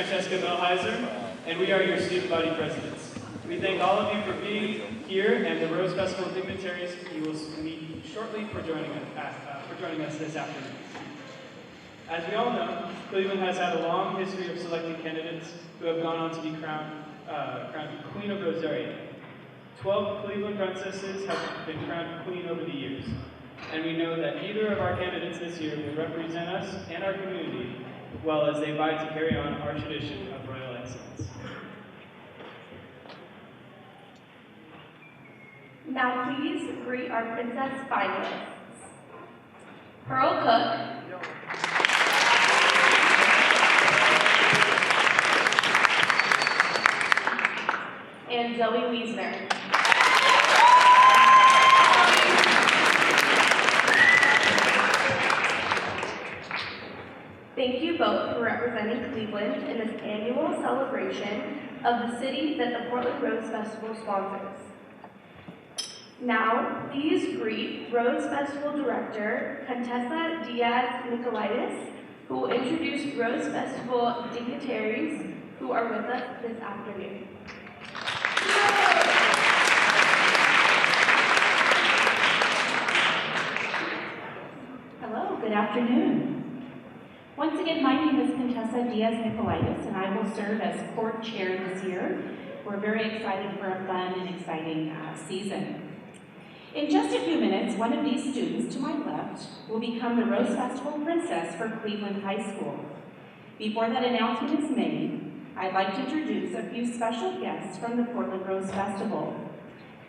Francesca Melheiser, and we are your student body presidents. We thank all of you for being here and the Rose Festival dignitaries you will meet shortly for joining us this afternoon. As we all know, Cleveland has had a long history of selecting candidates who have gone on to be crowned Queen of Rosaria. 12 Cleveland princesses have been crowned queen over the years, and we know that neither of our candidates this year will represent us and our community well as they vie to carry on our tradition of royal excellence. Now please greet our princess finalists. Pearl Cook, and Zoe Wiesner. Thank you both for representing Cleveland in this annual celebration of the city that the Portland Rose Festival sponsors. Now, please greet Rose Festival Director Contessa Diaz-Nicolaitis, who will introduce Rose Festival dignitaries who are with us this afternoon. Hello, good afternoon. Once again, my name is Contessa Diaz-Nicolaitis, and I will serve as court chair this year. We're very excited for a fun and exciting season. In just a few minutes, one of these students to my left will become the Rose Festival Princess for Cleveland High School. Before that announcement is made, I'd like to introduce a few special guests from the Portland Rose Festival.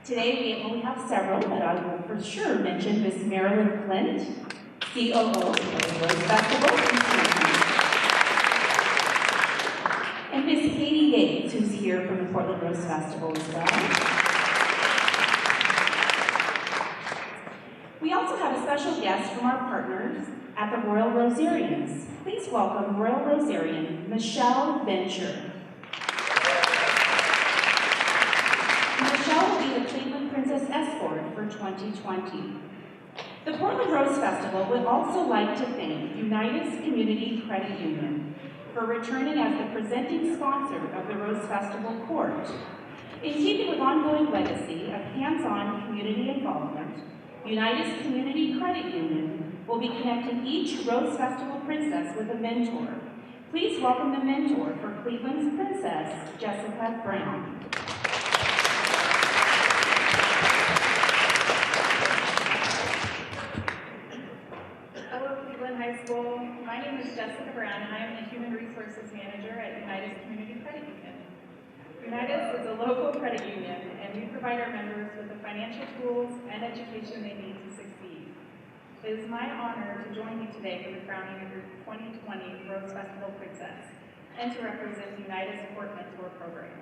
Today we only have several, but I will for sure mention Miss Marilyn Clint, COO of the Rose Festival, and Miss Katie Yates, who's here from the Portland Rose Festival as well. We also have a special guest from our partners at the Royal Rosarians. Please welcome Royal Rosarian Michelle Venture. Michelle will be the Cleveland Princess Escort for 2020. The Portland Rose Festival would also like to thank Unitas Community Credit Union for returning as the presenting sponsor of the Rose Festival Court. In keeping with ongoing legacy of hands-on community involvement, Unitas Community Credit Union will be connecting each Rose Festival princess with a mentor. Please welcome the mentor for Cleveland's Princess, Jessica Brown. Hello, Cleveland High School. My name is Jessica Brown, and I am the Human Resources Manager at Unitas Community Credit Union. Unitas is a local credit union, and we provide our members with the financial tools and education they need to succeed. It is my honor to join you today for the crowning of your 2020 Rose Festival Princess and to represent the Unitas Court Mentor Program.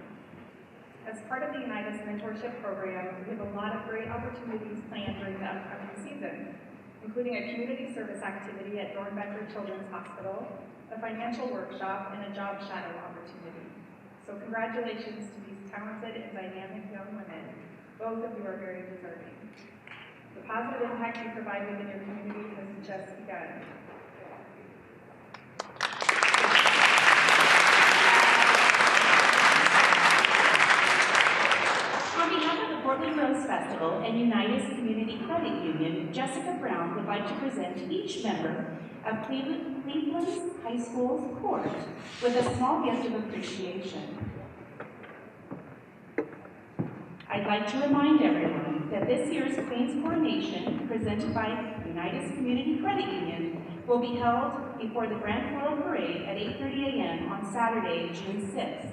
As part of the Unitas Mentorship Program, we have a lot of great opportunities planned during the upcoming season, including a community service activity at Dornbecker Children's Hospital, a financial workshop, and a job shadow opportunity. So congratulations to these talented and dynamic young women. Both of you are very deserving. The positive impact you provide within your community has just begun. On behalf of the Portland Rose Festival and Unitas Community Credit Union, Jessica Brown would like to present each member of Cleveland's High School's court with a small gift of appreciation. I'd like to remind everyone that this year's Queen's Coronation, presented by Unitas Community Credit Union, will be held before the Grand Floral Parade at 8:30 a.m. on Saturday, June 6th,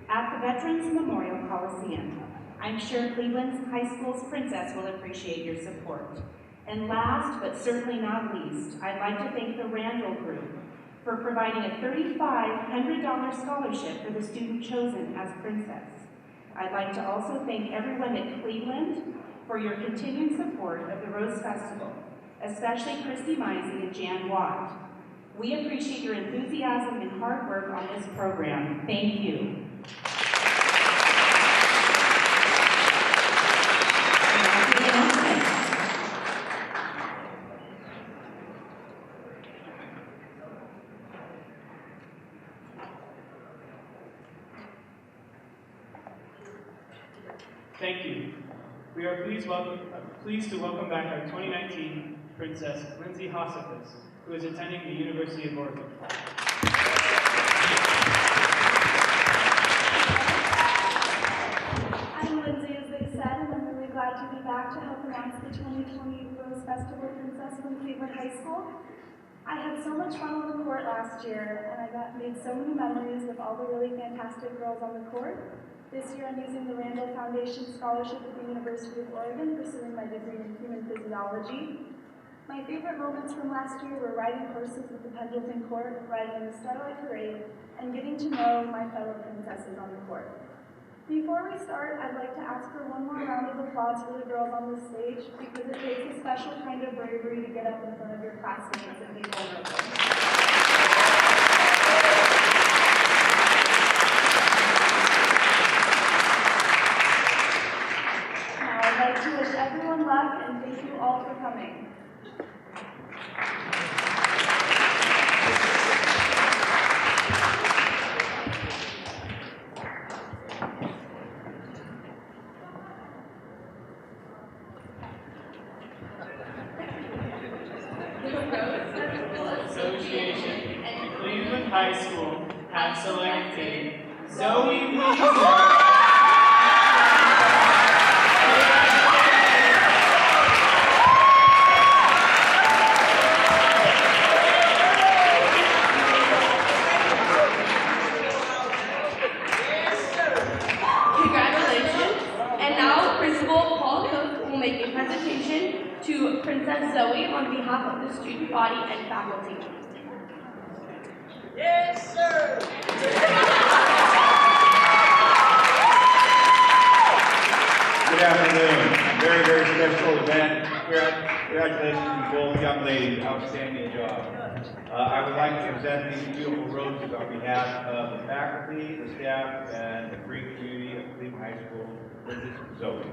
at the Veterans Memorial Coliseum. I'm sure Cleveland's High School's princess will appreciate your support. And last, but certainly not least, I'd like to thank the Randall Group for providing a $3,500 scholarship for the student chosen as princess. I'd like to also thank everyone at Cleveland for your continued support of the Rose Festival, especially Christy Misey and Jan Watt. We appreciate your enthusiasm and hard work on this program. Thank you. Thank you. We are pleased to welcome back our 2019 Princess Lindsay Hossifus, who is attending the University of Oregon. I'm Lindsay, as they said, and I'm really glad to be back to help announce the 2020 Rose Festival Princess from Cleveland High School. I had so much fun on the court last year, and I made so many memories with all the really fantastic girls on the court. This year I'm using the Randall Foundation Scholarship at the University of Oregon, pursuing my degree in human physiology. My favorite moments from last year were riding horses at the Pendleton Court, riding in the Starlight Parade, and getting to know my fellow princesses on the court. Before we start, I'd like to ask for one more round of applause for the girls on the stage, because it takes a special kind of bravery to get up in front of your classmates and be vulnerable. Now, I'd like to wish everyone luck and thank you all for coming. Association and Cleveland High School have selected Zoe Weaver. Congratulations. And now Principal Paul Cook will make a presentation to Princess Zoe on behalf of the student body and faculty. Yes, sir. Good afternoon. Very, very special event. Congratulations to both young ladies. Outstanding job. I would like to present these beautiful roses on behalf of the faculty, the staff, and the great community of Cleveland High School. This is Zoe.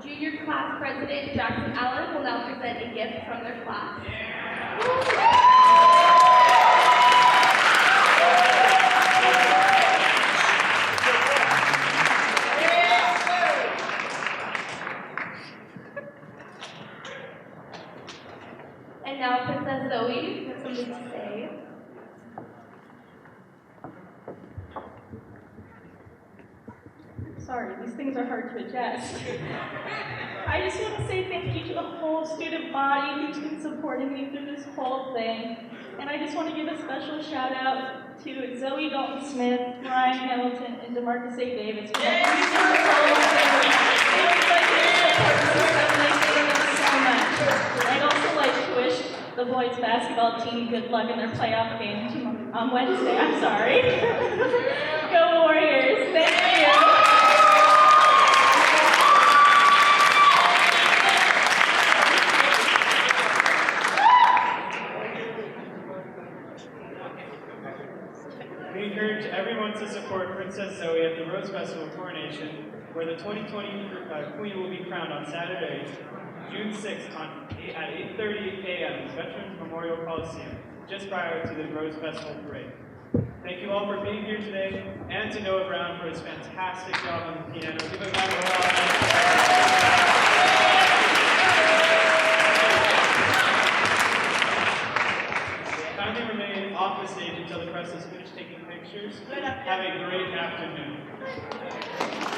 Junior class president Jackson Allen will now present a gift from their class. And now Princess Zoe has something to say. Sorry, these things are hard to adjust. I just want to say thank you to the whole student body who's been supporting me through this whole thing. And I just want to give a special shout out to Zoe Dalton Smith, Brian Hamilton, and DeMarcus A. Davis. For helping me through this whole thing. Thank you so much. I'd also like to wish the boys basketball team good luck in their playoff game on Wednesday. I'm sorry. Go Warriors. Thank you. We encourage everyone to support Princess Zoe at the Rose Festival Coronation, where the 2020 Queen will be crowned on Saturday, June 6th at 8:30 a.m. in Veterans Memorial Coliseum, just prior to the Rose Festival Parade. Thank you all for being here today, and to Noah Brown for his fantastic job on the piano. Give a round of applause. Kindly remain off the stage until the press is finished taking pictures. Have a great afternoon.